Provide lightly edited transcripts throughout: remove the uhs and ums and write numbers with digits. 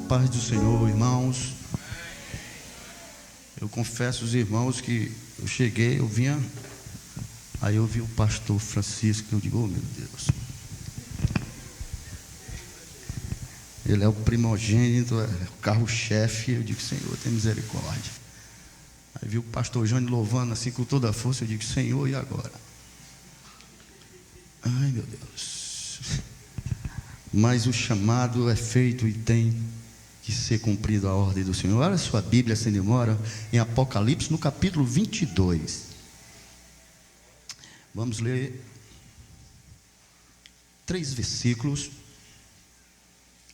paz do Senhor, irmãos. Eu confesso aos irmãos que eu cheguei, aí eu vi o pastor Francisco, eu digo, oh meu Deus, ele é o primogênito, é o carro-chefe. Eu digo, Senhor, tem misericórdia. Aí vi o pastor Jânio louvando assim com toda a força. Eu digo, Senhor, e agora? Ai meu Deus. Mas o chamado é feito e tem que ser cumprido a ordem do Senhor. Olha a sua Bíblia sem demora, em Apocalipse, no capítulo 22. Vamos ler 3 versículos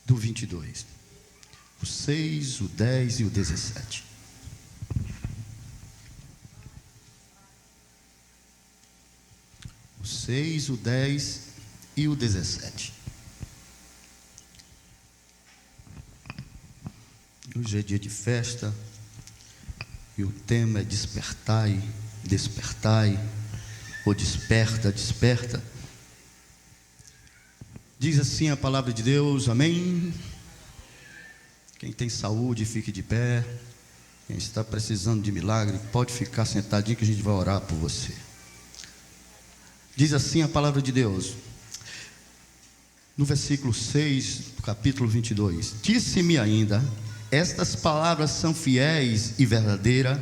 do 22. O 6, o 10 e o 17. O 6, o 10 e o 17. Hoje é dia de festa e o tema é despertai, despertai, ou desperta, desperta. Diz assim a palavra de Deus, amém? Quem tem saúde, fique de pé. Quem está precisando de milagre, pode ficar sentadinho que a gente vai orar por você. Diz assim a palavra de Deus, no versículo 6, do capítulo 22. Disse-me ainda, estas palavras são fiéis e verdadeiras.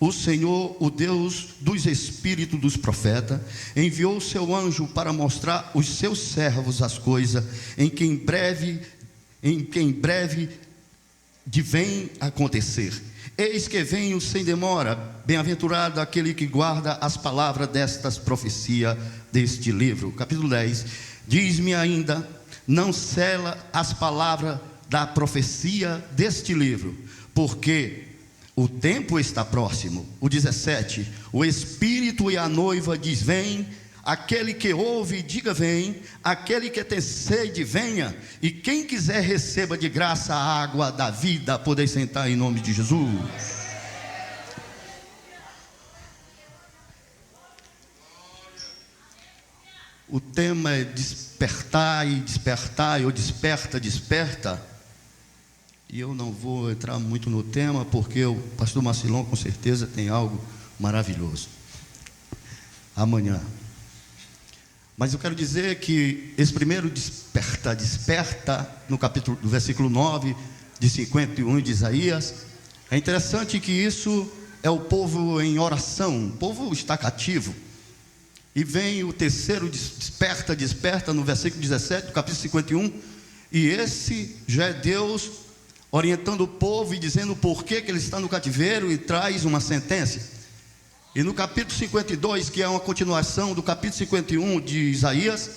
O Senhor, o Deus dos espíritos dos profetas, enviou o seu anjo para mostrar aos seus servos as coisas em que em breve devem acontecer. Eis que venho sem demora. Bem-aventurado aquele que guarda as palavras destas profecias deste livro. Capítulo 10. Diz-me ainda, não cela as palavras da profecia deste livro, porque o tempo está próximo. O 17. O Espírito e a noiva diz, vem. Aquele que ouve, diga vem. Aquele que tem sede, venha. E quem quiser, receba de graça a água da vida. Poder sentar em nome de Jesus. O tema é despertar e despertar, ou desperta, desperta. E eu não vou entrar muito no tema, porque o pastor Marcilon com certeza tem algo maravilhoso amanhã. Mas eu quero dizer que esse primeiro desperta, desperta, no capítulo, do versículo 9, de 51 de Isaías, é interessante que isso é o povo em oração, o povo está cativo. E vem o terceiro desperta, desperta, no versículo 17, do capítulo 51, e esse já é Deus orientando o povo e dizendo por que ele está no cativeiro, e traz uma sentença. E no capítulo 52, que é uma continuação do capítulo 51 de Isaías,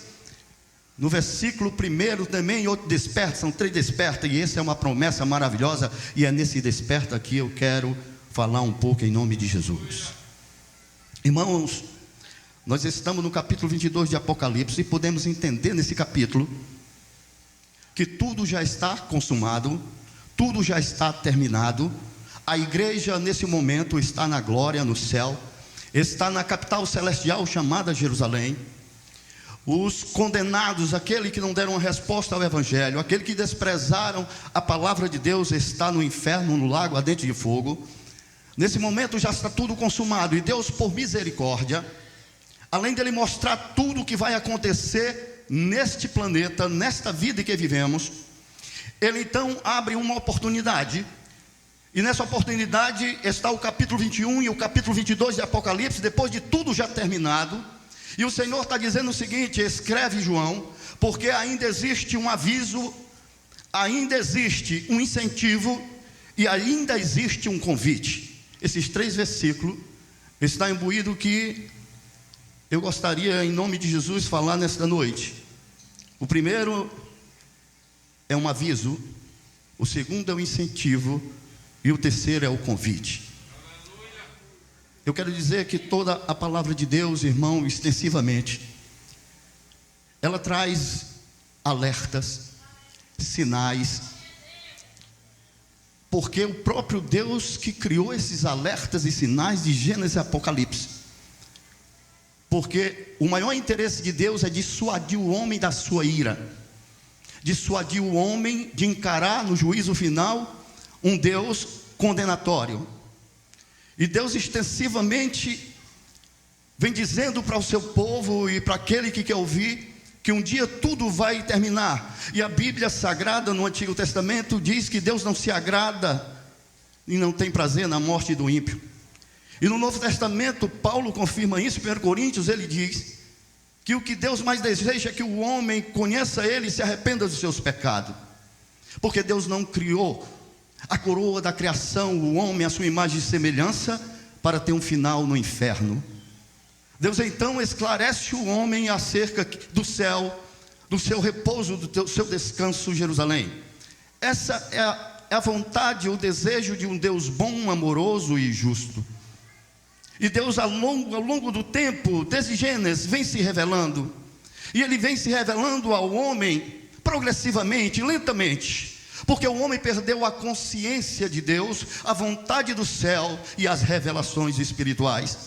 no versículo 1 também, outro desperta, são 3 desperta, e essa é uma promessa maravilhosa, e é nesse desperta que eu quero falar um pouco em nome de Jesus. Irmãos, nós estamos no capítulo 22 de Apocalipse, e podemos entender nesse capítulo, que tudo já está consumado, tudo já está terminado. A igreja nesse momento está na glória, no céu, está na capital celestial chamada Jerusalém. Os condenados, aqueles que não deram uma resposta ao evangelho, aqueles que desprezaram a palavra de Deus, está no inferno, no lago ardente de fogo. Nesse momento já está tudo consumado, e Deus, por misericórdia, além dele mostrar tudo o que vai acontecer neste planeta, nesta vida que vivemos, ele então abre uma oportunidade. E nessa oportunidade está o capítulo 21 e o capítulo 22 de Apocalipse, depois de tudo já terminado. E o Senhor está dizendo o seguinte, escreve João, porque ainda existe um aviso, ainda existe um incentivo e ainda existe um convite. Esses 3 versículos está imbuído que eu gostaria, em nome de Jesus, falar nesta noite. O primeiro é um aviso, o segundo é um incentivo, e o terceiro é o convite. Eu quero dizer que toda a palavra de Deus, irmão, extensivamente, ela traz alertas, sinais, porque o próprio Deus que criou esses alertas e sinais de Gênesis e Apocalipse. Porque o maior interesse de Deus é dissuadir o homem da sua ira, dissuadir o homem de encarar no juízo final um Deus condenatório. E Deus extensivamente vem dizendo para o seu povo e para aquele que quer ouvir, que um dia tudo vai terminar. E a Bíblia Sagrada no Antigo Testamento diz que Deus não se agrada e não tem prazer na morte do ímpio. E no Novo Testamento Paulo confirma isso. Em 1 Coríntios ele diz que o que Deus mais deseja é que o homem conheça Ele e se arrependa dos seus pecados. Porque Deus não criou a coroa da criação, o homem, a sua imagem e semelhança, para ter um final no inferno. Deus então esclarece o homem acerca do céu, do seu repouso, do seu descanso, Jerusalém. Essa é a vontade, o desejo de um Deus bom, amoroso e justo. E Deus ao longo do tempo, desde Gênesis, vem se revelando. E Ele vem se revelando ao homem progressivamente, lentamente. Porque o homem perdeu a consciência de Deus, a vontade do céu e as revelações espirituais.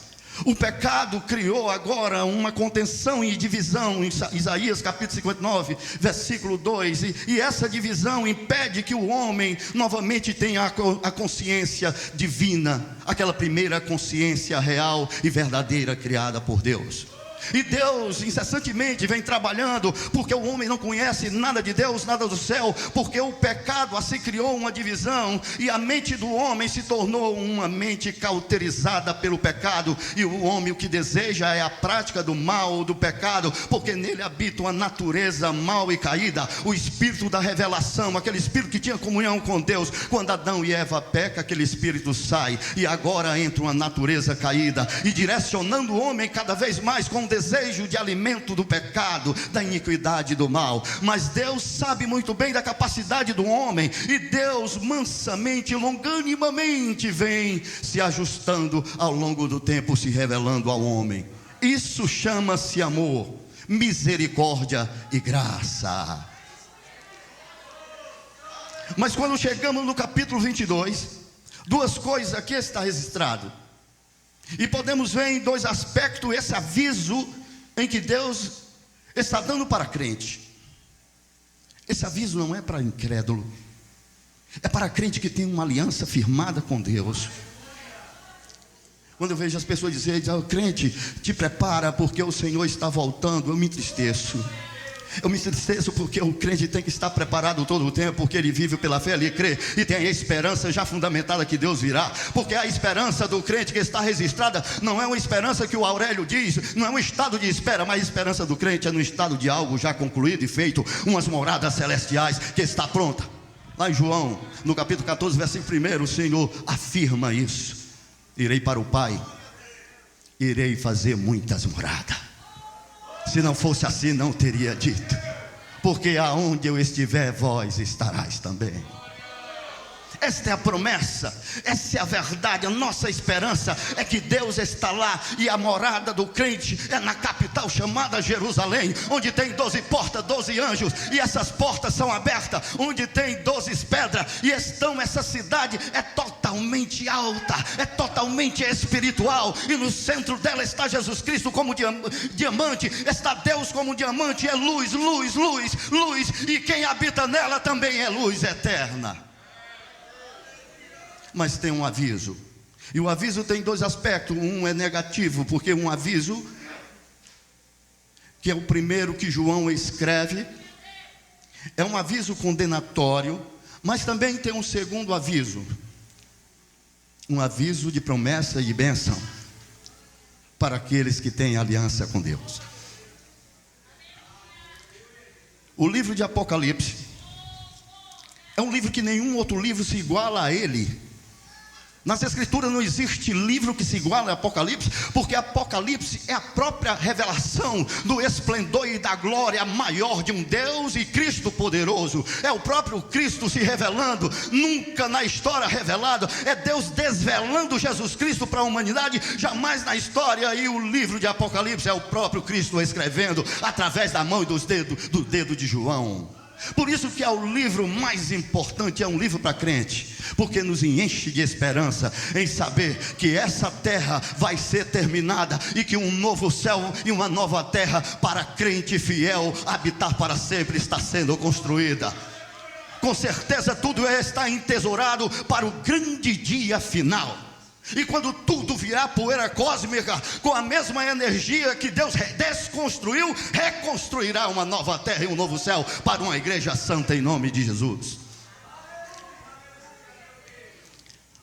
O pecado criou agora uma contenção e divisão, em Isaías capítulo 59, versículo 2, e essa divisão impede que o homem novamente tenha a consciência divina, aquela primeira consciência real e verdadeira criada por Deus. E Deus incessantemente vem trabalhando, porque o homem não conhece nada de Deus, nada do céu, porque o pecado assim criou uma divisão, e a mente do homem se tornou uma mente cauterizada pelo pecado, e o homem o que deseja é a prática do mal, do pecado, porque nele habita uma natureza mal e caída, o espírito da revelação, aquele espírito que tinha comunhão com Deus. Quando Adão e Eva pecam, aquele espírito sai, e agora entra uma natureza caída, e direcionando o homem cada vez mais com desejo de alimento do pecado, da iniquidade, do mal. Mas Deus sabe muito bem da capacidade do homem, e Deus mansamente, longanimamente vem se ajustando ao longo do tempo, se revelando ao homem. Isso chama-se amor, misericórdia e graça. Mas quando chegamos no capítulo 22, duas coisas aqui está registrado. E podemos ver em dois aspectos esse aviso em que Deus está dando para crente. Esse aviso não é para incrédulo, é para crente que tem uma aliança firmada com Deus. Quando eu vejo as pessoas dizerem: crente, te prepara porque o Senhor está voltando, eu me entristeço. Eu me entristeço porque o crente tem que estar preparado todo o tempo, porque ele vive pela fé, ele crê e tem a esperança já fundamentada que Deus virá. Porque a esperança do crente que está registrada não é uma esperança que o Aurélio diz, não é um estado de espera, mas a esperança do crente é no estado de algo já concluído e feito, umas moradas celestiais que está pronta. Lá em João, no capítulo 14, versículo 1, o Senhor afirma isso: irei para o Pai, irei fazer muitas moradas. Se não fosse assim, não teria dito, porque aonde eu estiver, vós estarás também. Esta é a promessa, essa é a verdade. A nossa esperança é que Deus está lá, e a morada do crente é na capital chamada Jerusalém, onde tem 12 portas, 12 anjos, e essas portas são abertas, onde tem 12 pedras, e essa cidade é totalmente alta, é totalmente espiritual, e no centro dela está Jesus Cristo como diamante, está Deus como diamante, é luz, luz, luz, luz, e quem habita nela também é luz eterna. Mas tem um aviso, e o aviso tem dois aspectos. Um é negativo, porque um aviso, que é o primeiro que João escreve, é um aviso condenatório. Mas também tem um segundo aviso, um aviso de promessa e de bênção para aqueles que têm aliança com Deus. O livro de Apocalipse é um livro que nenhum outro livro se iguala a ele. Nas Escrituras não existe livro que se iguale a Apocalipse, porque Apocalipse é a própria revelação do esplendor e da glória maior de um Deus e Cristo poderoso. É o próprio Cristo se revelando, nunca na história revelado. É Deus desvelando Jesus Cristo para a humanidade, jamais na história. E o livro de Apocalipse é o próprio Cristo escrevendo através da mão e do dedo de João. Por isso que é o livro mais importante, é um livro para crente, porque nos enche de esperança em saber que essa terra vai ser terminada e que um novo céu e uma nova terra para crente fiel habitar para sempre está sendo construída. Com certeza tudo está entesourado para o grande dia final. E quando tudo virar poeira cósmica, com a mesma energia que Deus desconstruiu, reconstruirá uma nova terra e um novo céu para uma igreja santa em nome de Jesus.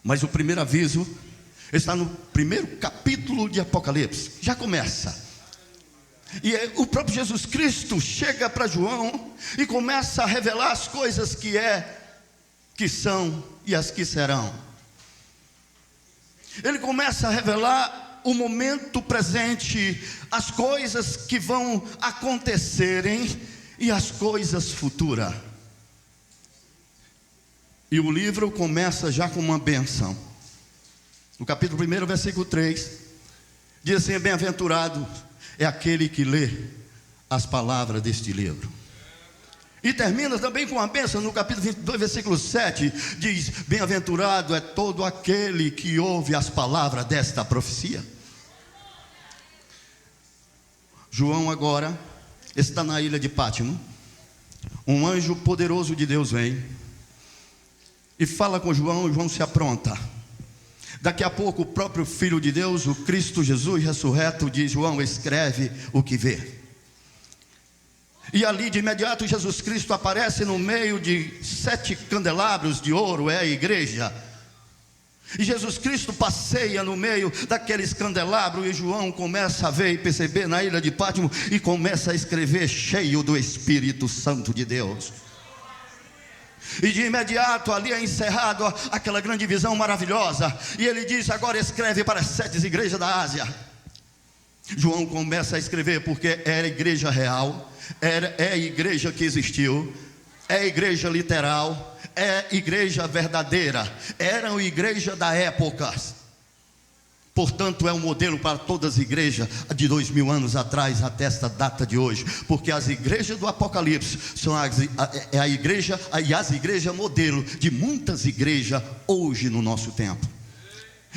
Mas o primeiro aviso está no primeiro capítulo de Apocalipse. Já começa. E o próprio Jesus Cristo chega para João e começa a revelar as coisas que são e as que serão. Ele começa a revelar o momento presente, as coisas que vão acontecerem e as coisas futuras. E o livro começa já com uma benção. No capítulo 1, versículo 3, diz assim: bem-aventurado é aquele que lê as palavras deste livro. E termina também com a bênção no capítulo 22, versículo 7, diz: bem-aventurado é todo aquele que ouve as palavras desta profecia. João agora está na ilha de Pátimo. Um anjo poderoso de Deus vem e fala com João, e João se apronta. Daqui a pouco o próprio Filho de Deus, o Cristo Jesus ressurreto, diz: João, escreve o que vê. E ali de imediato Jesus Cristo aparece no meio de 7 candelabros de ouro, é a igreja. E Jesus Cristo passeia no meio daqueles candelabros, e João começa a ver e perceber na ilha de Pátimo, e começa a escrever cheio do Espírito Santo de Deus. E de imediato ali é encerrado aquela grande visão maravilhosa, e ele diz: agora escreve para as 7 igrejas da Ásia. João começa a escrever porque era a igreja real, é a igreja que existiu, é a igreja literal, é a igreja verdadeira, era a igreja da época. Portanto, é um modelo para todas as igrejas de 2000 anos atrás até esta data de hoje, porque as igrejas do Apocalipse são a igreja e as igrejas modelo de muitas igrejas hoje no nosso tempo.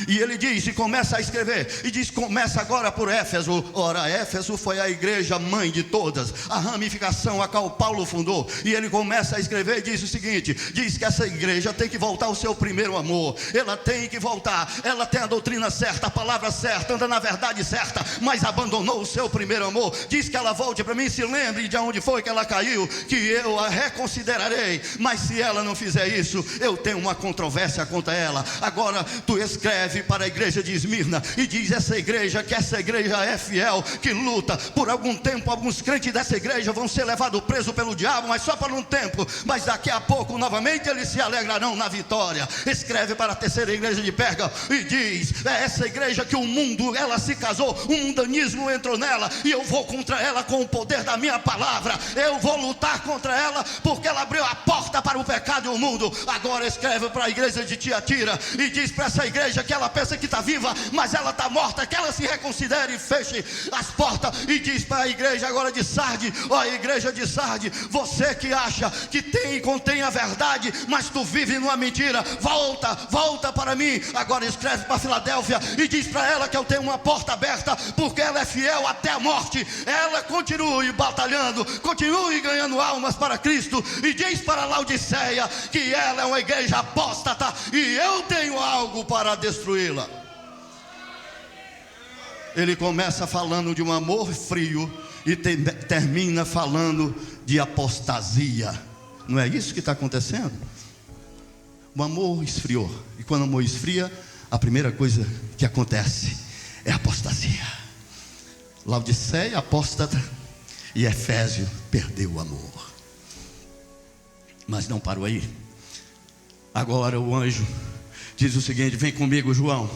E ele diz, e começa a escrever, e diz: começa agora por Éfeso. Ora, Éfeso foi a igreja mãe de todas, a ramificação a qual Paulo fundou. E ele começa a escrever e diz o seguinte: diz que essa igreja tem que voltar ao seu primeiro amor. Ela tem que voltar, ela tem a doutrina certa, a palavra certa, anda na verdade certa, mas abandonou o seu primeiro amor. Diz que ela volte para mim, se lembre de onde foi que ela caiu, que eu a reconsiderarei. Mas se ela não fizer isso, eu tenho uma controvérsia contra ela. Agora tu escreve para a igreja de Esmirna e diz: essa igreja é fiel, que luta. Por algum tempo alguns crentes dessa igreja vão ser levados presos pelo diabo, mas só por um tempo, mas daqui a pouco novamente eles se alegrarão na vitória. Escreve para a terceira igreja de Pérgamo e diz: é essa igreja que o mundo, ela se casou, o mundanismo entrou nela, e eu vou contra ela com o poder da minha palavra. Eu vou lutar contra ela porque ela abriu a porta para o pecado e o mundo. Agora escreve para a igreja de Tiatira e diz para essa igreja que ela pensa que está viva, mas ela está morta, que ela se reconsidere e feche as portas. E diz para a igreja agora de Sardes: ó igreja de Sardes, você que acha que tem e contém a verdade, mas tu vive numa mentira, volta para mim. Agora escreve para Filadélfia e diz para ela que eu tenho uma porta aberta, porque ela é fiel até a morte. Ela continue batalhando, continue ganhando almas para Cristo. E diz para Laodiceia que ela é uma igreja apóstata e eu tenho algo para destruí-la. Ele começa falando de um amor frio e termina falando de apostasia. Não é isso que está acontecendo? O amor esfriou, e quando o amor esfria, a primeira coisa que acontece é apostasia. Laodiceia apóstata e Efésio perdeu o amor. Mas não parou aí. Agora o anjo diz o seguinte: vem comigo, João,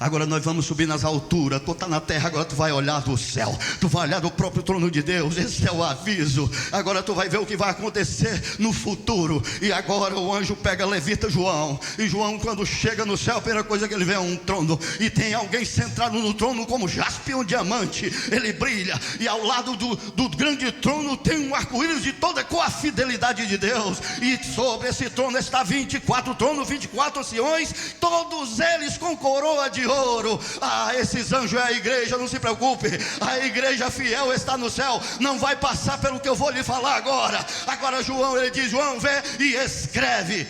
Agora nós vamos subir nas alturas. Tu está na terra, agora tu vai olhar do céu. Tu vai olhar do próprio trono de Deus. Esse é o aviso. Agora tu vai ver o que vai acontecer no futuro. E agora o anjo pega, levita João. E João, quando chega no céu, a primeira coisa que ele vê é um trono. E tem alguém sentado no trono como jaspe, um diamante. Ele brilha. E ao lado do grande trono tem um arco-íris de toda com a fidelidade de Deus. E sobre esse trono está 24 tronos, 24 anciões, todos eles com coroa de ouro. Esses anjos é a igreja, não se preocupe. A igreja fiel está no céu. Não vai passar pelo que eu vou lhe falar agora. Agora João, ele diz: João, vê e escreve.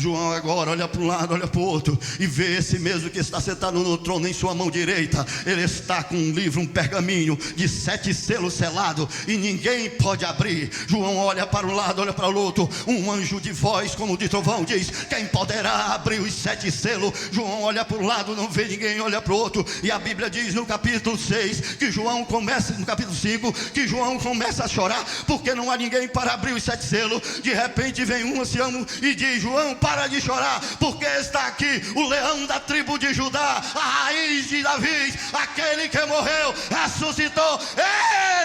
João agora olha para um lado, olha para o outro, e vê esse mesmo que está sentado no trono em sua mão direita. Ele está com um livro, um pergaminho de 7 selos selado, e ninguém pode abrir. João olha para um lado, olha para o outro. Um anjo de voz como de trovão diz: quem poderá abrir os 7 selos? João olha para um lado, não vê ninguém, olha para o outro. E a Bíblia diz no capítulo 6 que João começa, no capítulo 5, que João começa a chorar, porque não há ninguém para abrir os 7 selos. De repente vem um ancião e diz: João, para de chorar, porque está aqui o leão da tribo de Judá, a raiz de Davi, aquele que morreu, ressuscitou.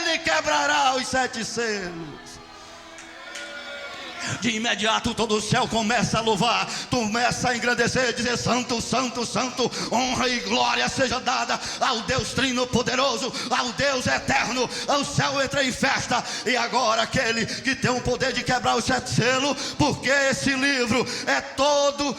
Ele quebrará os 7 selos. De imediato todo o céu começa a louvar, começa a engrandecer, dizer: santo, santo, santo, honra e glória seja dada ao Deus Trino poderoso, ao Deus eterno. O céu entra em festa. E agora aquele que tem o poder de quebrar os 7 selos, porque esse livro é todo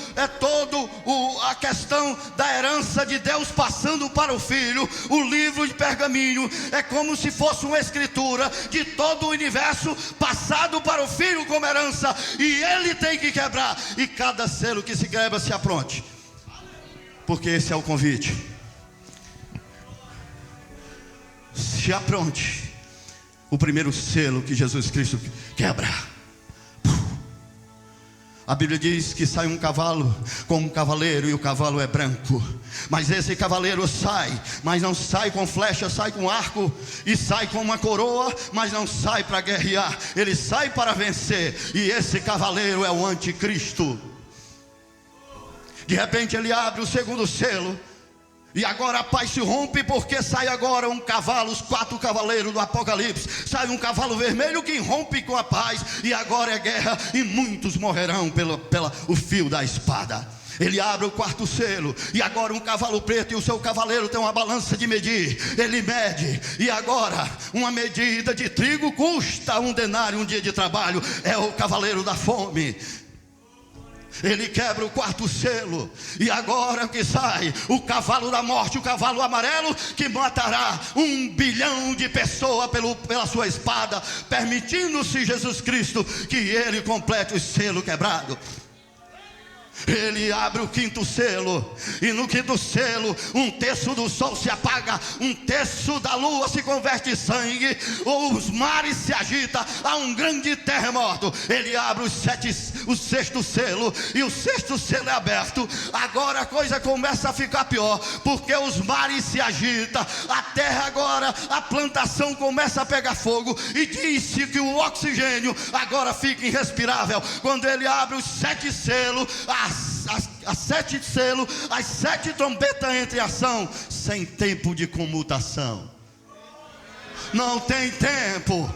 a questão da herança de Deus passando para o Filho. O livro de pergaminho é como se fosse uma escritura de todo o universo passado para o Filho como herança. E ele tem que quebrar. E cada selo que se quebra, se apronte, porque esse é o convite. Se apronte. O primeiro selo que Jesus Cristo quebra. A Bíblia diz que sai um cavalo com um cavaleiro, e o cavalo é branco. Mas esse cavaleiro sai, mas não sai com flecha, sai com arco, e sai com uma coroa, mas não sai para guerrear. Ele sai para vencer. E esse cavaleiro é o anticristo. De repente ele abre o segundo selo, e agora a paz se rompe, porque sai agora um cavalo, os 4 cavaleiros do Apocalipse. Sai um cavalo vermelho que rompe com a paz. E agora é guerra, e muitos morrerão pelo fio da espada. Ele abre o 4º selo, e agora um cavalo preto, e o seu cavaleiro tem uma balança de medir. Ele mede, e agora uma medida de trigo custa 1 denário, um dia de trabalho. É o cavaleiro da fome. Ele quebra o 4º selo, e agora que sai o cavalo da morte, o cavalo amarelo, que matará 1 bilhão de pessoas pela sua espada, permitindo-se Jesus Cristo que ele complete o selo quebrado. Ele abre o 5º selo, e no 5º selo 1/3 do sol se apaga, 1/3 da lua se converte em sangue, os mares se agitam, há um grande terremoto. Ele abre o 6º selo, e o 6º selo é aberto. Agora a coisa começa a ficar pior, porque os mares se agitam, a terra agora, a plantação começa a pegar fogo, e diz-se que o oxigênio agora fica irrespirável. Quando ele abre os 7 selos, as 7 selos, as 7 trombetas entram em ação, sem tempo de comutação. Não tem tempo.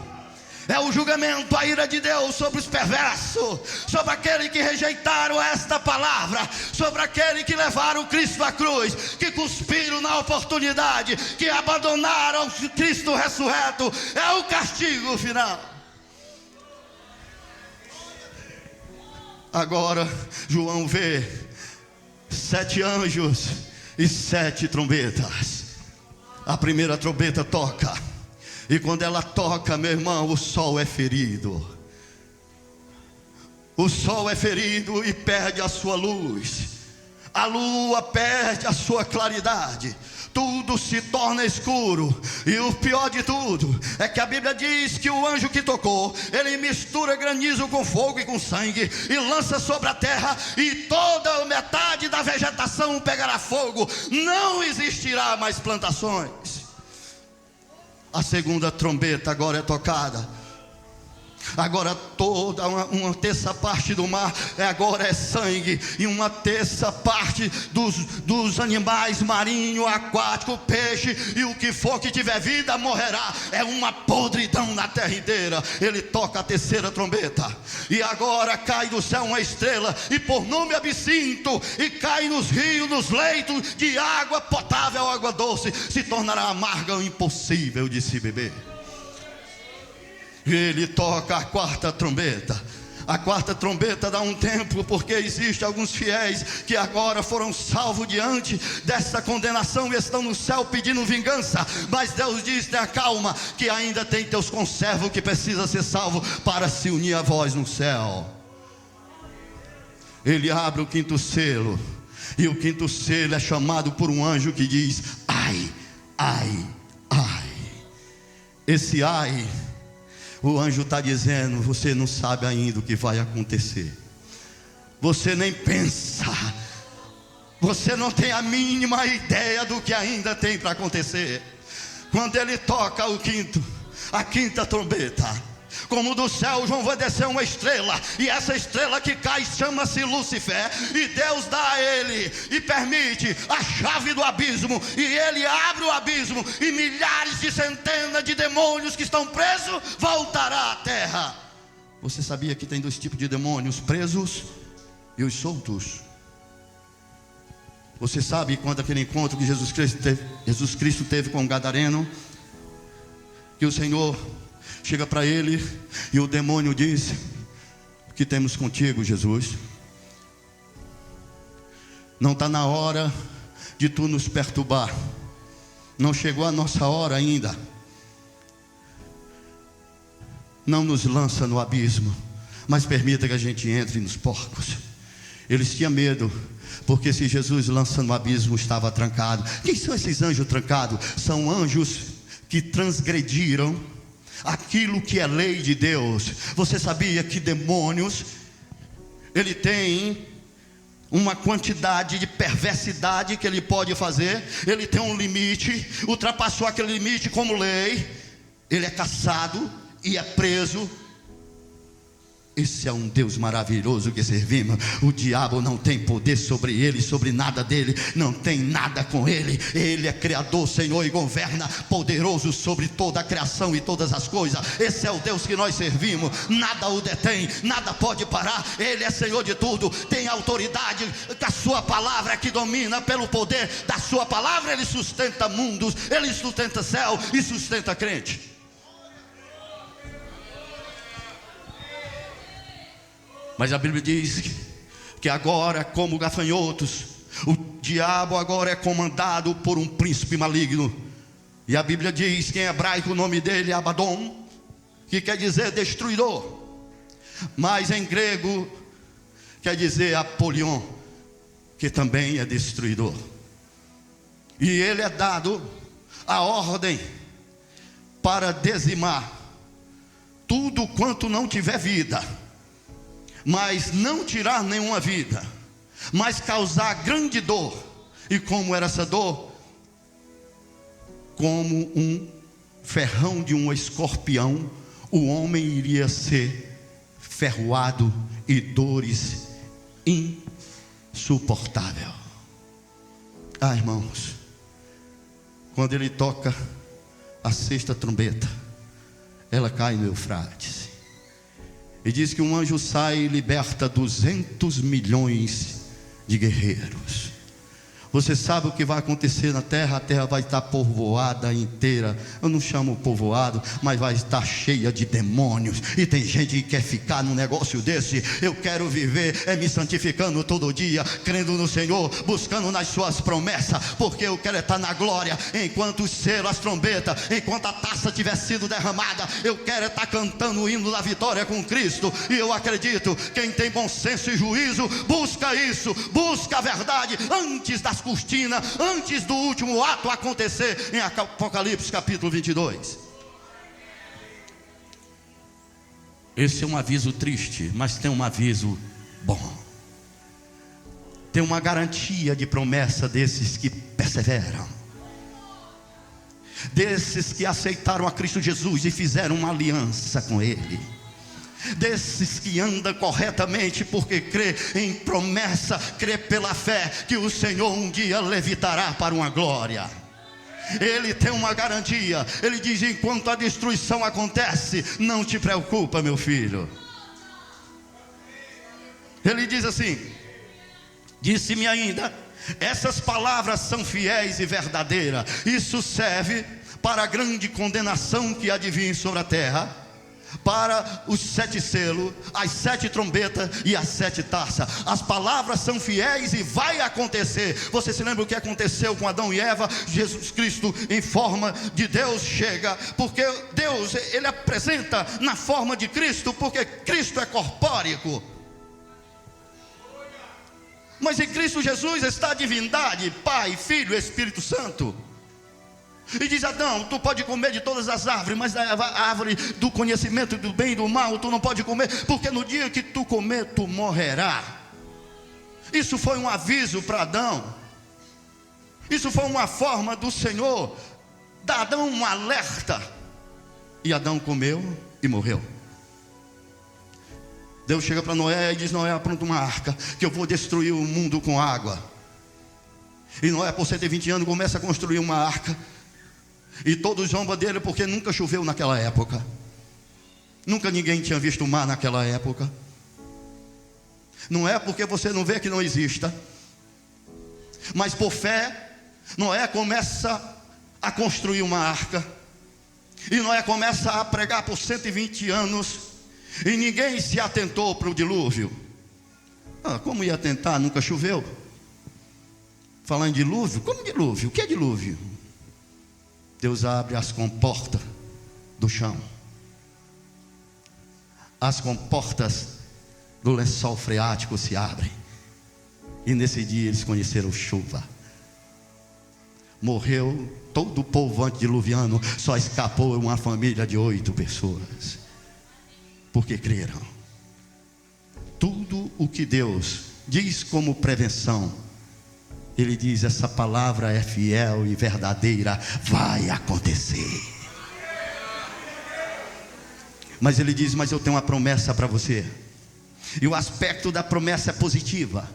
É o julgamento, a ira de Deus sobre os perversos, sobre aqueles que rejeitaram esta palavra, sobre aqueles que levaram Cristo à cruz, que cuspiram na oportunidade, que abandonaram Cristo ressurreto. É o castigo final. Agora João vê 7 anjos e 7 trombetas. A primeira trombeta toca, e quando ela toca, meu irmão, o sol é ferido. O sol é ferido e perde a sua luz. A lua perde a sua claridade. Tudo se torna escuro. E o pior de tudo é que a Bíblia diz que o anjo que tocou, ele mistura granizo com fogo e com sangue, e lança sobre a terra, e toda a metade da vegetação pegará fogo. Não existirá mais plantações. A segunda trombeta agora é tocada, Agora toda uma terça parte do mar agora é sangue, e uma terça parte dos animais marinhos, aquáticos, peixe e o que for que tiver vida morrerá. É uma podridão na terra inteira. Ele toca a terceira trombeta, e agora cai do céu uma estrela, e por nome Absinto, e cai nos rios, nos leitos de água potável, água doce, se tornará amarga ou impossível de se beber. Ele toca a quarta trombeta. A quarta trombeta dá um tempo, porque existem alguns fiéis que agora foram salvos diante dessa condenação e estão no céu pedindo vingança. Mas Deus diz: tenha calma, que ainda tem teus conservos que precisa ser salvo para se unir a vós no céu. Ele abre o quinto selo, e o quinto selo é chamado por um anjo que diz: ai, ai, ai. Esse ai, o anjo está dizendo: você não sabe ainda o que vai acontecer. Você nem pensa. Você não tem a mínima ideia do que ainda tem para acontecer. Quando ele toca a quinta trombeta, como do céu João vai descer uma estrela, e essa estrela que cai chama-se Lúcifer, e Deus dá a ele e permite a chave do abismo, e ele abre o abismo, e milhares de centenas de demônios que estão presos voltará à terra. Você sabia que tem dois tipos de demônios, presos e os soltos? Você sabe quando aquele encontro que Jesus Cristo teve com o gadareno, que o Senhor chega para ele e o demônio diz: o que temos contigo, Jesus? Não está na hora de tu nos perturbar. Não chegou a nossa hora ainda. Não nos lança no abismo, mas permita que a gente entre nos porcos. Eles tinham medo, porque se Jesus lança no abismo, estava trancado. Quem são esses anjos trancados? São anjos que transgrediram aquilo que é lei de Deus. Você sabia que demônios, ele tem uma quantidade de perversidade que ele pode fazer? Ele tem um limite. Ultrapassou aquele limite como lei, ele é caçado e é preso. Esse é um Deus maravilhoso que servimos. O diabo não tem poder sobre ele, sobre nada dele, não tem nada com ele. Ele é Criador, Senhor, e governa, poderoso sobre toda a criação e todas as coisas. Esse é o Deus que nós servimos. Nada o detém, nada pode parar. Ele é Senhor de tudo, tem autoridade da sua palavra, que domina pelo poder da sua palavra. Ele sustenta mundos, ele sustenta céu e sustenta crente. Mas a Bíblia diz que agora, como gafanhotos, o diabo agora é comandado por um príncipe maligno. E a Bíblia diz que em hebraico o nome dele é Abaddon, que quer dizer destruidor. Mas em grego quer dizer Apolion, que também é destruidor. E ele é dado a ordem para dizimar tudo quanto não tiver vida, mas não tirar nenhuma vida, mas causar grande dor. E como era essa dor? Como um ferrão de um escorpião, o homem iria ser ferroado e dores insuportável. Ah, irmãos, quando ele toca a sexta trombeta, ela cai no Eufrates. E diz que um anjo sai e liberta 200 milhões de guerreiros. Você sabe o que vai acontecer na terra? A terra vai estar povoada inteira. Eu não chamo povoado, mas vai estar cheia de demônios. E tem gente que quer ficar num negócio desse. Eu quero viver me santificando todo dia, crendo no Senhor, buscando nas suas promessas, porque eu quero estar na glória. Enquanto os selos, as trombetas, enquanto a taça tiver sido derramada, eu quero estar cantando o hino da vitória com Cristo. E eu acredito, quem tem bom senso e juízo, busca isso, busca a verdade antes das cortinas, antes do último ato acontecer, em Apocalipse capítulo 22. Esse é um aviso triste, mas tem um aviso bom. Tem uma garantia de promessa desses que perseveram, desses que aceitaram a Cristo Jesus e fizeram uma aliança com Ele. desses que andam corretamente, porque crê em promessa, crê pela fé que o Senhor um dia levitará para uma glória. Ele tem uma garantia. Ele diz: enquanto a destruição acontece, não te preocupa, meu filho. Ele diz assim: disse-me ainda, essas palavras são fiéis e verdadeiras. Isso serve para a grande condenação que há de vir sobre a terra, para os 7 selos, as 7 trombetas e as 7 taças. As palavras são fiéis e vai acontecer. Você se lembra o que aconteceu com Adão e Eva? Jesus Cristo em forma de Deus chega, porque Deus, Ele apresenta na forma de Cristo, porque Cristo é corpóreo. Mas em Cristo Jesus está a divindade, Pai, Filho, Espírito Santo. E diz: Adão, tu pode comer de todas as árvores, mas a árvore do conhecimento do bem e do mal tu não pode comer, porque no dia que tu comer, tu morrerá. Isso foi um aviso para Adão. Isso foi uma forma do Senhor dar a Adão um alerta. E Adão comeu e morreu. Deus chega para Noé e diz: Noé, apronta uma arca, que eu vou destruir o mundo com água. E Noé, por 120 anos, começa a construir uma arca. E todos zombam dele porque nunca choveu naquela época. Nunca ninguém tinha visto o mar naquela época. Não é porque você não vê que não exista, mas por fé, Noé começa a construir uma arca. E Noé começa a pregar por 120 anos. E ninguém se atentou para o dilúvio. Como ia atentar? Nunca choveu. Falando em dilúvio, como dilúvio? O que é dilúvio? Deus abre as comportas do chão, as comportas do lençol freático se abrem. E nesse dia eles conheceram chuva. Morreu todo o povo antediluviano, só escapou uma família de 8 pessoas, porque creram. Tudo o que Deus diz como prevenção, Ele diz: essa palavra é fiel e verdadeira, vai acontecer. Mas Ele diz: mas eu tenho uma promessa para você. E o aspecto da promessa é positiva,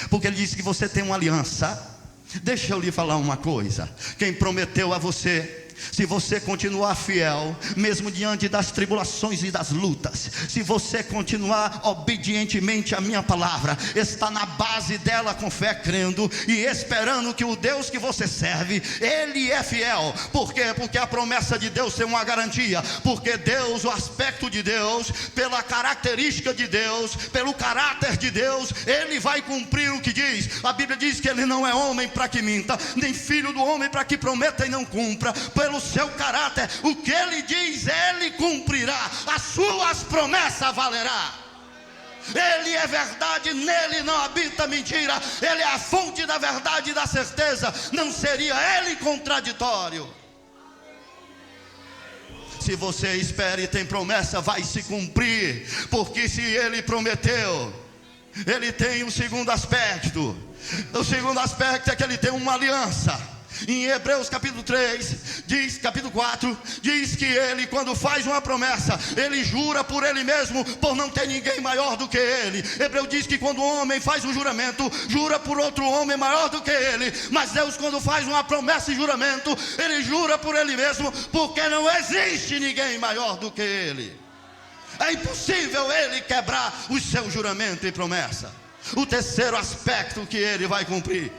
porque Ele diz que você tem uma aliança. Deixa eu lhe falar uma coisa: quem prometeu a você, se você continuar fiel, mesmo diante das tribulações e das lutas, se você continuar obedientemente à minha palavra, está na base dela com fé, crendo e esperando que o Deus que você serve, Ele é fiel. Por quê? Porque a promessa de Deus tem uma garantia. Porque Deus, o aspecto de Deus, pela característica de Deus, pelo caráter de Deus, Ele vai cumprir o que diz. A Bíblia diz que Ele não é homem para que minta, nem filho do homem para que prometa e não cumpra. Pelo seu caráter, o que Ele diz, Ele cumprirá. As suas promessas valerá. Ele é verdade, nele não habita mentira. Ele é a fonte da verdade e da certeza. Não seria Ele contraditório. Se você espera e tem promessa, vai se cumprir. Porque se Ele prometeu, Ele tem um segundo aspecto. O segundo aspecto é que Ele tem uma aliança. Em Hebreus capítulo 3, diz, capítulo 4, diz que Ele, quando faz uma promessa, Ele jura por Ele mesmo, por não ter ninguém maior do que Ele. Hebreu diz que quando o homem faz um juramento, jura por outro homem maior do que Ele. Mas Deus, quando faz uma promessa e juramento, Ele jura por Ele mesmo, porque não existe ninguém maior do que Ele. É impossível Ele quebrar o seu juramento e promessa. O terceiro aspecto que Ele vai cumprir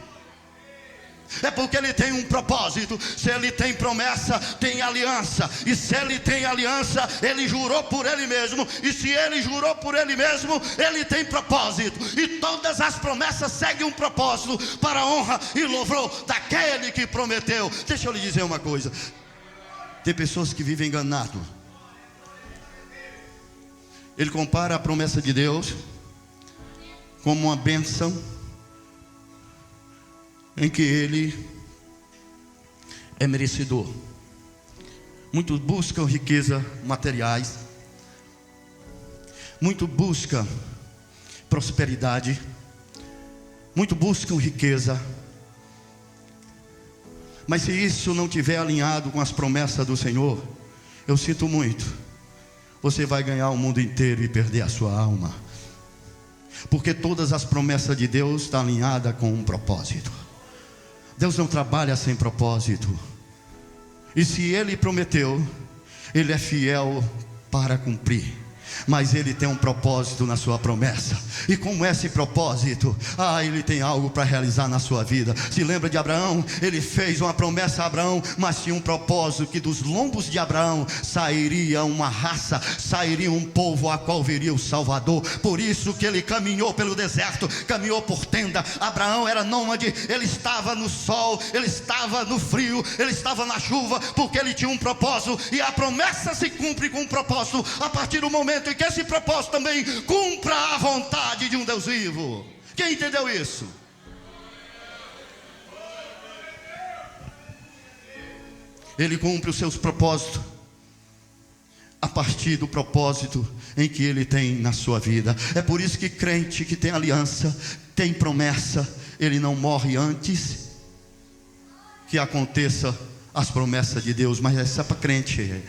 é porque Ele tem um propósito. Se Ele tem promessa, tem aliança. E se Ele tem aliança, Ele jurou por Ele mesmo. E se Ele jurou por Ele mesmo, Ele tem propósito. E todas as promessas seguem um propósito, para a honra e louvor daquele que prometeu. Deixa eu lhe dizer uma coisa: tem pessoas que vivem enganadas. Ele compara a promessa de Deus como uma bênção em que Ele é merecedor. Muitos buscam riqueza materiais, muitos buscam prosperidade, muitos buscam riqueza, mas se isso não estiver alinhado com as promessas do Senhor, eu sinto muito, você vai ganhar o mundo inteiro e perder a sua alma. Porque todas as promessas de Deus estão alinhadas com um propósito. Deus não trabalha sem propósito. E se Ele prometeu, Ele é fiel para cumprir. Mas Ele tem um propósito na sua promessa. E com esse propósito, Ele tem algo para realizar na sua vida. Se lembra de Abraão? Ele fez uma promessa a Abraão, mas tinha um propósito: que dos lombos de Abraão sairia uma raça, sairia um povo a qual viria o Salvador. Por isso que ele caminhou pelo deserto, caminhou por tenda. Abraão era nômade, ele estava no sol, ele estava no frio, ele estava na chuva, porque ele tinha um propósito. E a promessa se cumpre com um propósito a partir do momento em que esse propósito também cumpra a vontade de um Deus vivo. Quem entendeu isso? Ele cumpre os seus propósitos a partir do propósito em que Ele tem na sua vida. É por isso que crente que tem aliança, tem promessa, ele não morre antes que aconteça as promessas de Deus. Mas essa é para crente.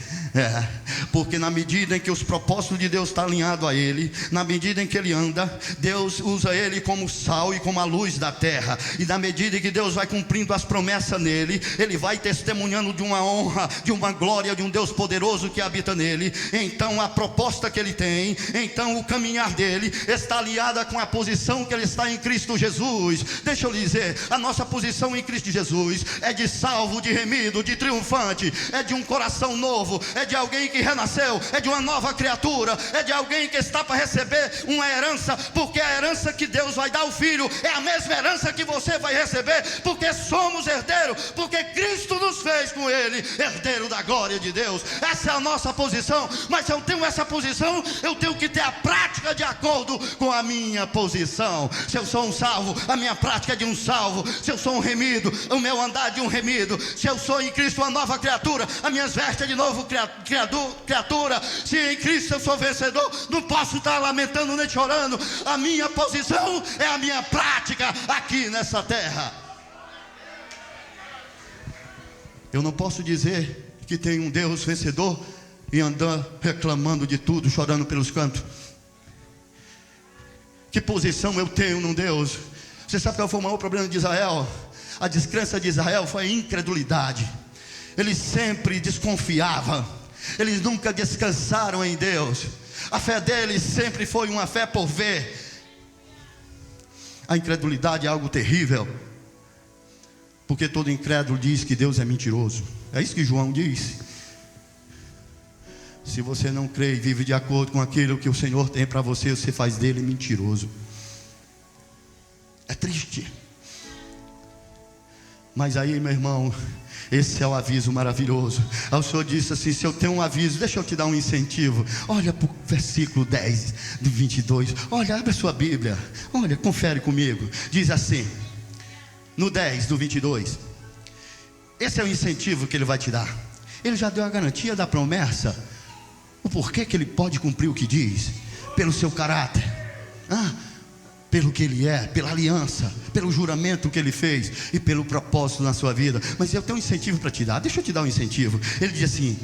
Porque na medida em que os propósitos de Deus estão alinhados a ele, na medida em que ele anda, Deus usa ele como sal e como a luz da terra. E na medida em que Deus vai cumprindo as promessas nele, ele vai testemunhando de uma honra, de uma glória, de um Deus poderoso que habita nele. Então a proposta que ele tem, então o caminhar dele está alinhada com a posição que ele está em Cristo Jesus. Deixa eu lhe dizer, a nossa posição em Cristo Jesus é de salvo, de remido, de triunfante, é de um coração novo, é de alguém que renasceu, é de uma nova criatura, é de alguém que está para receber uma herança, porque a herança que Deus vai dar ao filho é a mesma herança que você vai receber, porque somos herdeiros, porque Cristo nos fez com ele herdeiro da glória de Deus. Essa é a nossa posição. Mas se eu tenho essa posição, eu tenho que ter a prática de acordo com a minha posição. Se eu sou um salvo, a minha prática é de um salvo. Se eu sou um remido, o meu andar é de um remido. Se eu sou em Cristo uma nova criatura, as minhas vestes é de novo criatura. Se em Cristo eu sou vencedor, não posso estar lamentando nem chorando. A minha posição é a minha prática aqui nessa terra. Eu não posso dizer que tem um Deus vencedor e andar reclamando de tudo, chorando pelos cantos. Que posição eu tenho num Deus? Você sabe qual foi o maior problema de Israel? A descrença de Israel foi a incredulidade. Eles sempre desconfiavam, eles nunca descansaram em Deus. A fé deles sempre foi uma fé por ver. A incredulidade é algo terrível, porque todo incrédulo diz que Deus é mentiroso. É isso que João disse. Se você não crê e vive de acordo com aquilo que o Senhor tem para você, você faz dele mentiroso. É triste. Mas aí, meu irmão, esse é o aviso maravilhoso. O Senhor disse assim: se eu tenho um aviso, deixa eu te dar um incentivo. Olha para o versículo 10 do 22. Olha, abre a sua Bíblia. Olha, confere comigo. Diz assim, no 10 do 22. Esse é o incentivo que Ele vai te dar. Ele já deu a garantia da promessa. O porquê que Ele pode cumprir o que diz? Pelo seu caráter, pelo que Ele é, pela aliança, pelo juramento que Ele fez e pelo propósito na sua vida. Mas eu tenho um incentivo para te dar. Deixa eu te dar um incentivo. Ele diz assim: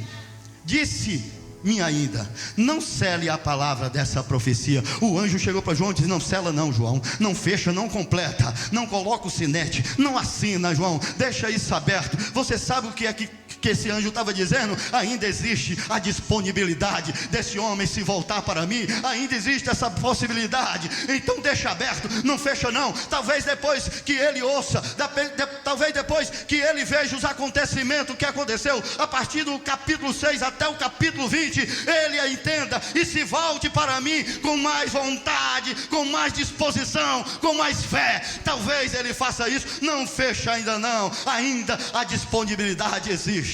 disse-me ainda, não cele a palavra dessa profecia. O anjo chegou para João e disse: não cela não, João, não fecha, não completa, não coloca o sinete, não assina, João, deixa isso aberto. Você sabe o que é que esse anjo estava dizendo? Ainda existe a disponibilidade desse homem se voltar para mim, ainda existe essa possibilidade. Então deixa aberto, não fecha não. Talvez depois que ele ouça, talvez depois que ele veja os acontecimentos que aconteceu a partir do capítulo 6 até o capítulo 20, ele a entenda e se volte para mim com mais vontade, com mais disposição, com mais fé. Talvez ele faça isso. Não fecha ainda não, ainda a disponibilidade existe.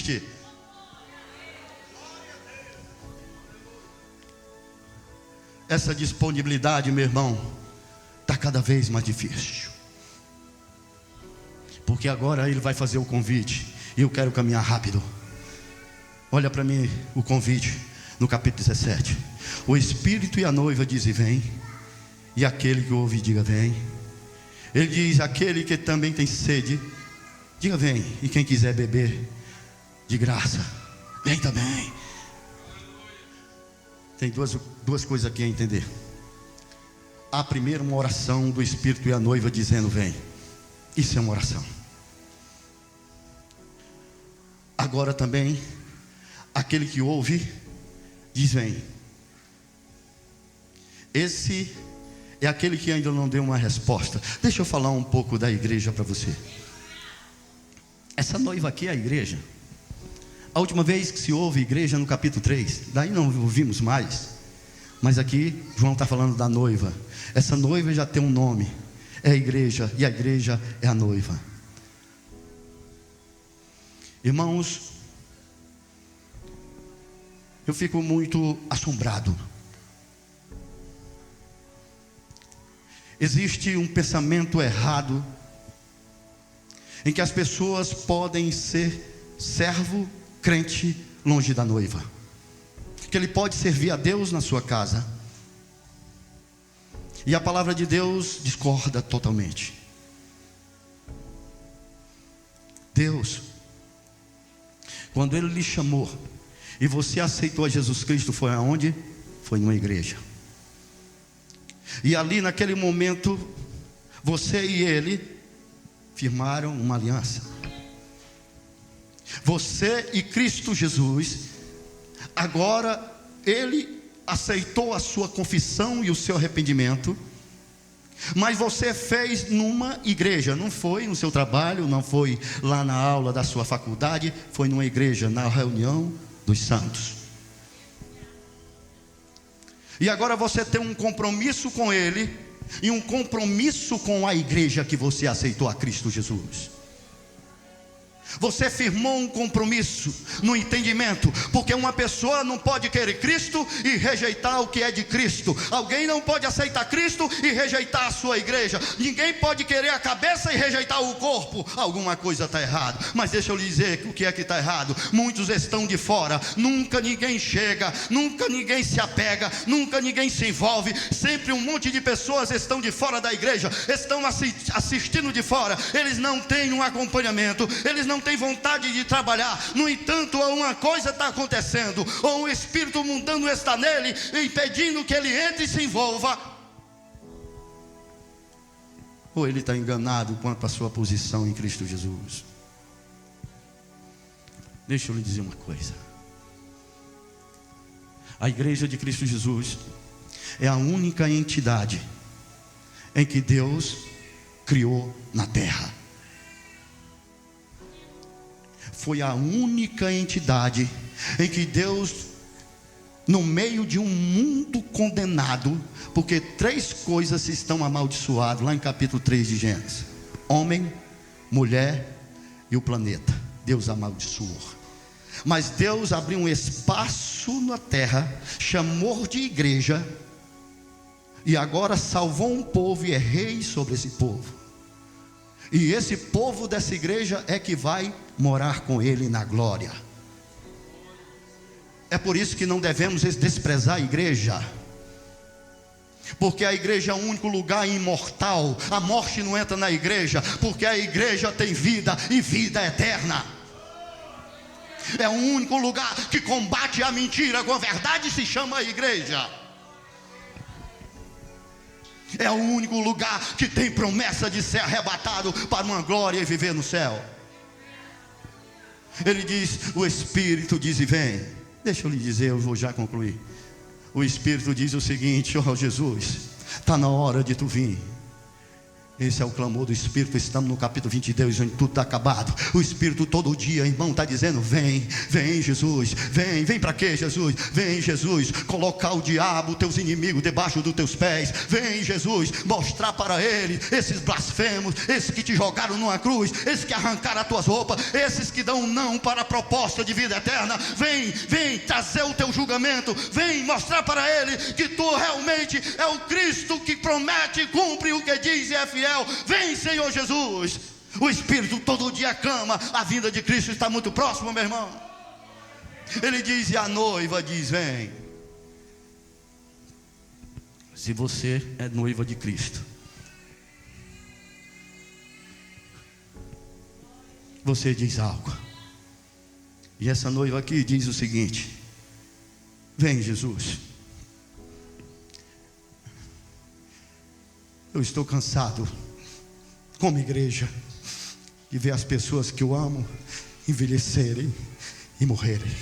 Essa disponibilidade, meu irmão, está cada vez mais difícil, porque agora Ele vai fazer o convite, e eu quero caminhar rápido. Olha para mim o convite no capítulo 17. O Espírito e a noiva dizem: vem. E aquele que ouve, diga: vem. Ele diz: aquele que também tem sede, diga: vem. E quem quiser beber de graça, vem também. Tem duas coisas aqui a entender. A primeira, uma oração do Espírito e a noiva dizendo: vem. Isso é uma oração. Agora também, aquele que ouve diz: vem. Esse é aquele que ainda não deu uma resposta. Deixa eu falar um pouco da igreja para você. Essa noiva aqui é a igreja. A última vez que se ouve igreja no capítulo 3, daí não ouvimos mais. Mas aqui João está falando da noiva. Essa noiva já tem um nome, é a igreja, e a igreja é a noiva. Irmãos, eu fico muito assombrado. Existe um pensamento errado em que as pessoas podem ser servo crente longe da noiva, que ele pode servir a Deus na sua casa. E a palavra de Deus discorda totalmente. Deus, quando Ele lhe chamou e você aceitou a Jesus Cristo, foi aonde? Foi numa igreja. E ali naquele momento, você e Ele firmaram uma aliança. Você e Cristo Jesus. Agora Ele aceitou a sua confissão e o seu arrependimento, mas você fez numa igreja. Não foi no seu trabalho, não foi lá na aula da sua faculdade, foi numa igreja, na reunião dos santos. E agora você tem um compromisso com Ele e um compromisso com a igreja que você aceitou a Cristo Jesus. Você firmou um compromisso no entendimento, porque uma pessoa não pode querer Cristo e rejeitar o que é de Cristo. Alguém não pode aceitar Cristo e rejeitar a sua igreja. Ninguém pode querer a cabeça e rejeitar o corpo. Alguma coisa está errada. Mas deixa eu lhe dizer o que é que está errado. Muitos estão de fora. Nunca ninguém chega, nunca ninguém se apega, nunca ninguém se envolve. Sempre um monte de pessoas estão de fora da igreja, estão assistindo de fora. Eles não têm um acompanhamento, eles não têm vontade de trabalhar. No entanto, uma coisa está acontecendo, ou um espírito mundano está nele, impedindo que ele entre e se envolva, ou ele está enganado quanto à sua posição em Cristo Jesus. Deixa eu lhe dizer uma coisa: a igreja de Cristo Jesus é a única entidade em que Deus criou na terra. Foi a única entidade em que Deus, no meio de um mundo condenado, porque 3 coisas estão amaldiçoadas, lá em capítulo 3 de Gênesis: homem, mulher e o planeta. Deus amaldiçoou. Mas Deus abriu um espaço na terra, chamou de igreja, e agora salvou um povo e é rei sobre esse povo. E esse povo dessa igreja é que vai morar com Ele na glória. É por isso que não devemos desprezar a igreja, porque a igreja é o único lugar imortal. A morte não entra na igreja, porque a igreja tem vida e vida eterna. É o único lugar que combate a mentira com a verdade, se chama a igreja. É o único lugar que tem promessa de ser arrebatado para uma glória e viver no céu. Ele diz, o Espírito diz e vem. Deixa eu lhe dizer, eu vou já concluir. O Espírito diz o seguinte: ó Jesus, está na hora de tu vir. Esse é o clamor do Espírito. Estamos no capítulo 22, onde tudo está acabado. O Espírito todo dia, irmão, está dizendo: vem, vem Jesus, vem para quê, Jesus? Vem, Jesus, colocar o diabo, teus inimigos, debaixo dos teus pés. Vem, Jesus, mostrar para ele esses blasfemos, esses que te jogaram numa cruz, esses que arrancaram as tuas roupas, esses que dão um não para a proposta de vida eterna. Vem, vem trazer o teu julgamento. Vem mostrar para ele que tu realmente é o Cristo que promete e cumpre o que diz e é fiel. Vem, Senhor Jesus. O Espírito todo dia clama. A vinda de Cristo está muito próxima, meu irmão. Ele diz, e a noiva diz: vem. Se você é noiva de Cristo, você diz algo, e essa noiva aqui diz o seguinte: vem, Jesus, Eu estou cansado, como igreja, de ver as pessoas que eu amo envelhecerem e morrerem.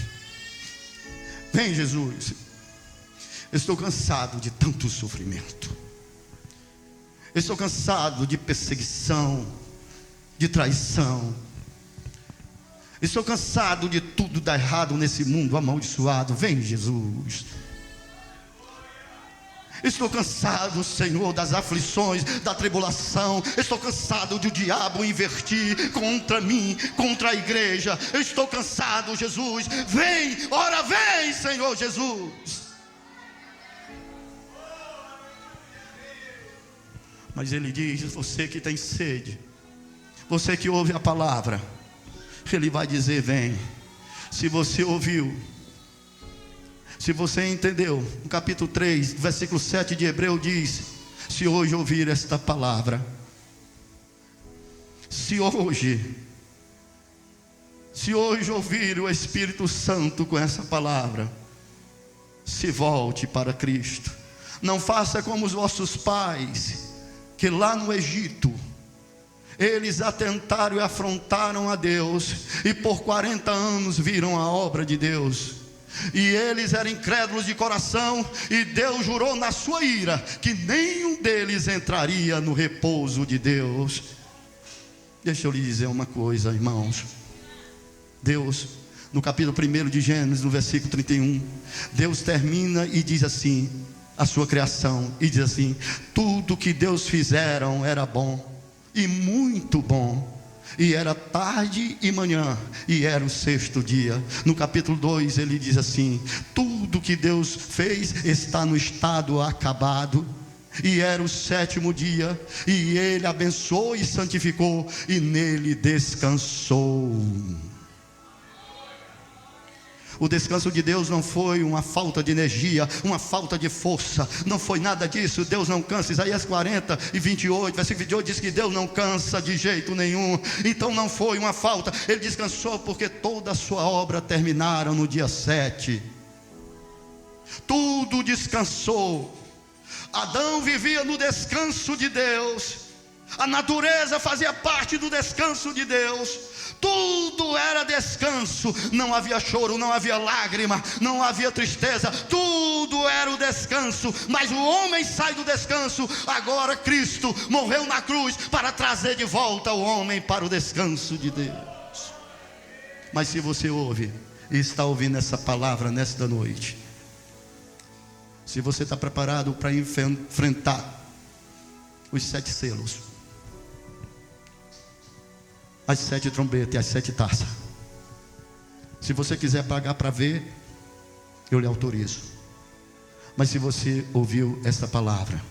Vem, Jesus. Eu estou cansado de tanto sofrimento. Eu estou cansado de perseguição, de traição. Eu estou cansado de tudo dar errado nesse mundo amaldiçoado. Vem, Jesus. Estou cansado, Senhor, das aflições, da tribulação. Estou cansado de o diabo invertir contra mim, contra a igreja. Eu estou cansado, Jesus. Vem, ora vem, Senhor Jesus. Mas Ele diz: você que tem sede, você que ouve a palavra, Ele vai dizer: vem. Se você ouviu, se você entendeu, no capítulo 3, versículo 7 de Hebreu diz: se hoje ouvir esta palavra, se hoje ouvir o Espírito Santo com essa palavra, se volte para Cristo. Não faça como os vossos pais, que lá no Egito, eles atentaram e afrontaram a Deus, e por 40 anos viram a obra de Deus. E eles eram incrédulos de coração, e Deus jurou na sua ira que nenhum deles entraria no repouso de Deus. Deixa eu lhe dizer uma coisa, irmãos. Deus, no capítulo 1 de Gênesis, no versículo 31, Deus termina e diz assim, a sua criação, e diz assim: tudo que Deus fizeram era bom, e muito bom. E era tarde e manhã, e era o 6º dia. No capítulo 2 ele diz assim: tudo que Deus fez está no estado acabado. E era o 7º dia, e Ele abençoou e santificou, e nele descansou. O descanso de Deus não foi uma falta de energia, uma falta de força, não foi nada disso. Deus não cansa. Isaías 40 e 28, versículo 28 diz que Deus não cansa de jeito nenhum. Então não foi uma falta. Ele descansou porque toda a sua obra terminaram no dia 7. Tudo descansou. Adão vivia no descanso de Deus, a natureza fazia parte do descanso de Deus. Tudo era descanso, não havia choro, não havia lágrima, não havia tristeza, tudo era o descanso. Mas o homem sai do descanso. Agora Cristo morreu na cruz para trazer de volta o homem para o descanso de Deus. Mas se você ouve e está ouvindo essa palavra nesta noite, se você está preparado para enfrentar os 7 selos, as 7 trombetas e as 7 taças, se você quiser pagar para ver, eu lhe autorizo. Mas se você ouviu essa palavra,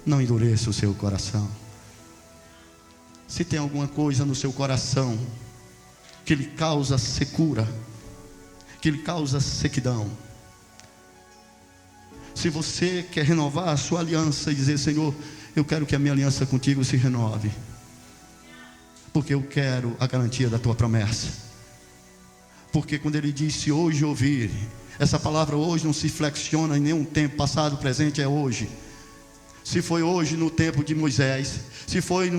não endureça o seu coração. Se tem alguma coisa no seu coração que lhe causa secura, que lhe causa sequidão, se você quer renovar a sua aliança e dizer: Senhor, eu quero que a minha aliança contigo se renove, porque eu quero a garantia da tua promessa. Porque quando ele diz: se hoje ouvir, essa palavra hoje não se flexiona em nenhum tempo, passado, presente, é hoje. Se foi hoje no tempo de Moisés, se foi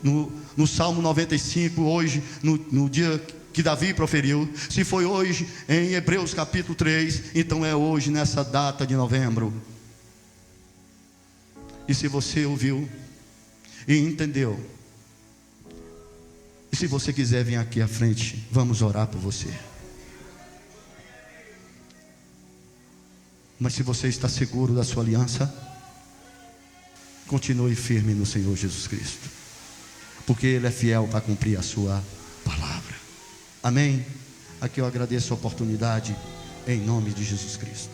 no Salmo 95, hoje no dia que Davi proferiu, se foi hoje em Hebreus capítulo 3, então é hoje nessa data de novembro. E se você ouviu e entendeu, e se você quiser vir aqui à frente, vamos orar por você. Mas se você está seguro da sua aliança, continue firme no Senhor Jesus Cristo, porque Ele é fiel para cumprir a sua palavra. Amém? Aqui eu agradeço a oportunidade, em nome de Jesus Cristo.